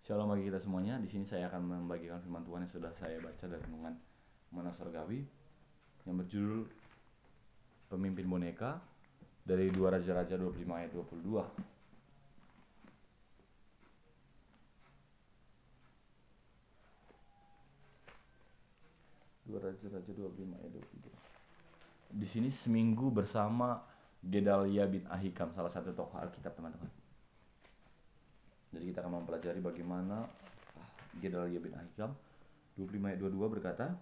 Shalom bagi kita semuanya. Di sini saya akan membagikan firman Tuhan yang sudah saya baca dari renungan Mana Surgawi yang berjudul Pemimpin Boneka dari 2 Raja-Raja 25 ayat 22. Dua Raja-Raja 25 ayat 22. Di sini seminggu bersama Gedalia bin Ahikam, salah satu tokoh Alkitab, teman-teman. Jadi kita akan mempelajari bagaimana Gedalia bin Ahikam. 25 ayat 22 berkata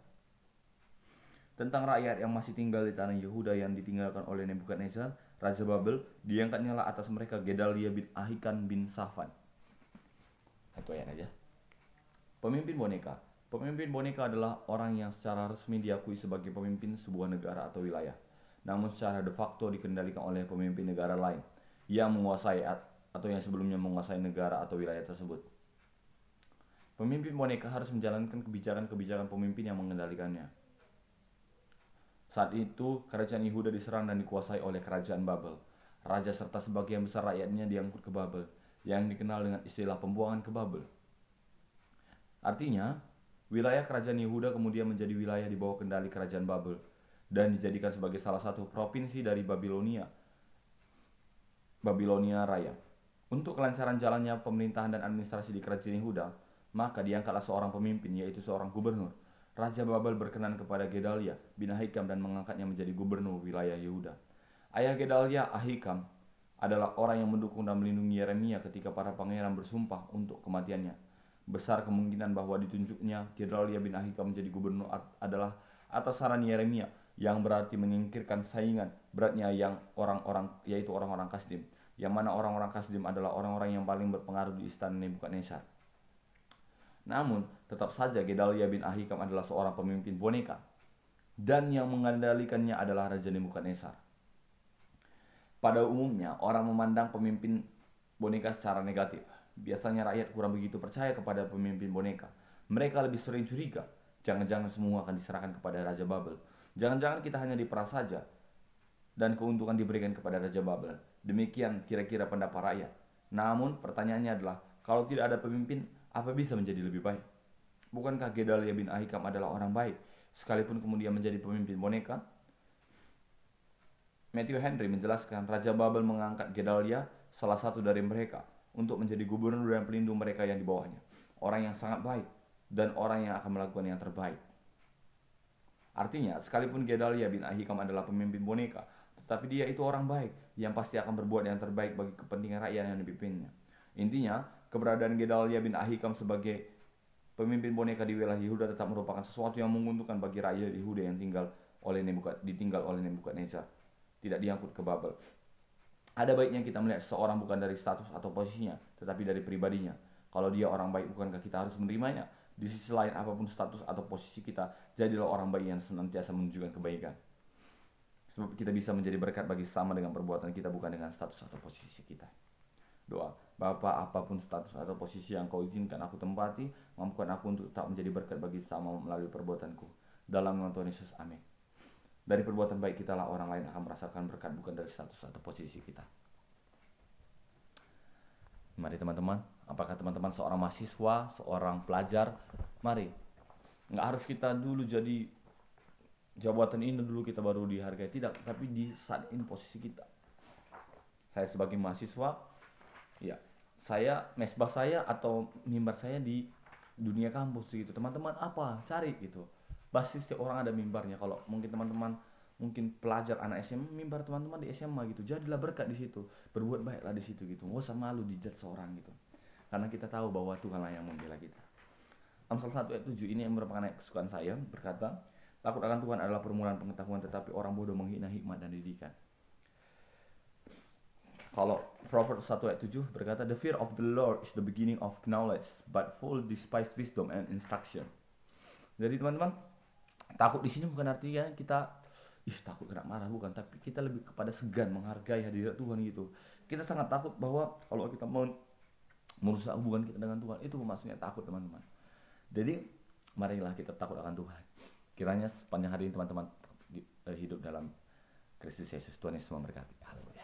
tentang rakyat yang masih tinggal di tanah Yehuda yang ditinggalkan oleh Nebukadnezar, Raja Babel, diangkatnya lah atas mereka Gedalia bin Ahikam bin Safan. Satu ayat aja. Pemimpin boneka. Pemimpin boneka adalah orang yang secara resmi diakui sebagai pemimpin sebuah negara atau wilayah, namun secara de facto dikendalikan oleh pemimpin negara lain yang menguasai atau yang sebelumnya menguasai negara atau wilayah tersebut. Pemimpin boneka harus menjalankan kebijakan-kebijakan pemimpin yang mengendalikannya. Saat itu, kerajaan Yehuda diserang dan dikuasai oleh kerajaan Babel. Raja serta sebagian besar rakyatnya diangkut ke Babel, yang dikenal dengan istilah pembuangan ke Babel. Artinya, wilayah kerajaan Yehuda kemudian menjadi wilayah di bawah kendali kerajaan Babel dan dijadikan sebagai salah satu provinsi dari Babilonia Raya. Untuk kelancaran jalannya pemerintahan dan administrasi di kerajaan Yehuda, maka diangkatlah seorang pemimpin, yaitu seorang gubernur. Raja Babel berkenan kepada Gedalia bin Ahikam dan mengangkatnya menjadi gubernur wilayah Yehuda. Ayah Gedalia, Ahikam, adalah orang yang mendukung dan melindungi Yeremia ketika para pangeran bersumpah untuk kematiannya. Besar kemungkinan bahwa ditunjuknya Gedalia bin Ahikam menjadi gubernur adalah atas saran Yeremia, yang berarti menyingkirkan saingan beratnya yang yaitu orang-orang Kasdim, yang mana orang-orang Kasdim adalah orang-orang yang paling berpengaruh di istana Nebukadnezar. Namun, tetap saja Gedalia bin Ahikam adalah seorang pemimpin boneka, dan yang mengendalikannya adalah Raja Nebukadnezar. Pada umumnya, orang memandang pemimpin boneka secara negatif. Biasanya rakyat kurang begitu percaya kepada pemimpin boneka. Mereka lebih sering curiga, jangan-jangan semua akan diserahkan kepada Raja Babel. Jangan-jangan kita hanya diperas saja, dan keuntungan diberikan kepada Raja Babel. Demikian kira-kira pendapat rakyat. Namun, pertanyaannya adalah, kalau tidak ada pemimpin, apa bisa menjadi lebih baik? Bukankah Gedalia bin Ahikam adalah orang baik, sekalipun kemudian menjadi pemimpin boneka? Matthew Henry menjelaskan Raja Babel mengangkat Gedalia, salah satu dari mereka, untuk menjadi gubernur dan pelindung mereka yang di bawahnya. Orang yang sangat baik, dan orang yang akan melakukan yang terbaik. Artinya, sekalipun Gedalia bin Ahikam adalah pemimpin boneka, tetapi dia itu orang baik, yang pasti akan berbuat yang terbaik bagi kepentingan rakyat yang dipimpinnya. Intinya, keberadaan Gedalia bin Ahikam sebagai pemimpin boneka di wilayah Yehuda tetap merupakan sesuatu yang menguntungkan bagi rakyat Yehuda yang ditinggal oleh Nebukadnezar, tidak diangkut ke Babel. Ada baiknya kita melihat seseorang bukan dari status atau posisinya, tetapi dari pribadinya. Kalau dia orang baik, bukankah kita harus menerimanya? Di sisi lain, apapun status atau posisi kita, jadilah orang baik yang senantiasa menunjukkan kebaikan. Sebab kita bisa menjadi berkat bagi sama dengan perbuatan kita, bukan dengan status atau posisi kita. Doa. Bapa, apapun status atau posisi yang kau izinkan aku tempati, mampukan aku untuk tak menjadi berkat bagi sama melalui perbuatanku. Dalam nama Tuhan Yesus, amin. Dari perbuatan baik kita lah orang lain akan merasakan berkat, bukan dari status atau posisi kita. Mari teman-teman, apakah teman-teman seorang mahasiswa, seorang pelajar? Mari, nggak harus kita dulu jadi jabatan ini dulu kita baru dihargai, tidak. Tapi di saat ini posisi kita. Saya sebagai mahasiswa, ya, saya mesbah saya atau mimbar saya di dunia kampus gitu. Teman-teman apa? Cari gitu. Pasti setiap orang ada mimbarnya. Kalau mungkin teman-teman pelajar anak SMA, mimbar teman-teman di SMA gitu. Jadilah berkat di situ. Berbuat baiklah di situ gitu. Nggak usah malu dijudge seorang gitu. Karena kita tahu bahwa Tuhanlah yang membela kita. Amsal 1 ayat 7 ini yang merupakan ayat kesukaan saya, berkata, takut akan Tuhan adalah permulaan pengetahuan, tetapi orang bodoh menghina hikmat dan didikan. Kalau Proverbs 1 ayat 7 berkata, the fear of the Lord is the beginning of knowledge, but fools despise wisdom and instruction. Jadi teman-teman, takut di sini bukan artinya kita takut kena marah, bukan, tapi kita lebih kepada segan menghargai hadirat Tuhan gitu. Kita sangat takut bahwa kalau kita mau merusak hubungan kita dengan Tuhan, itu maksudnya takut teman-teman. Jadi marilah kita takut akan Tuhan. Kiranya sepanjang hari ini teman-teman hidup dalam Kristus Yesus. Tuhan Yesus memberkati. Haleluya.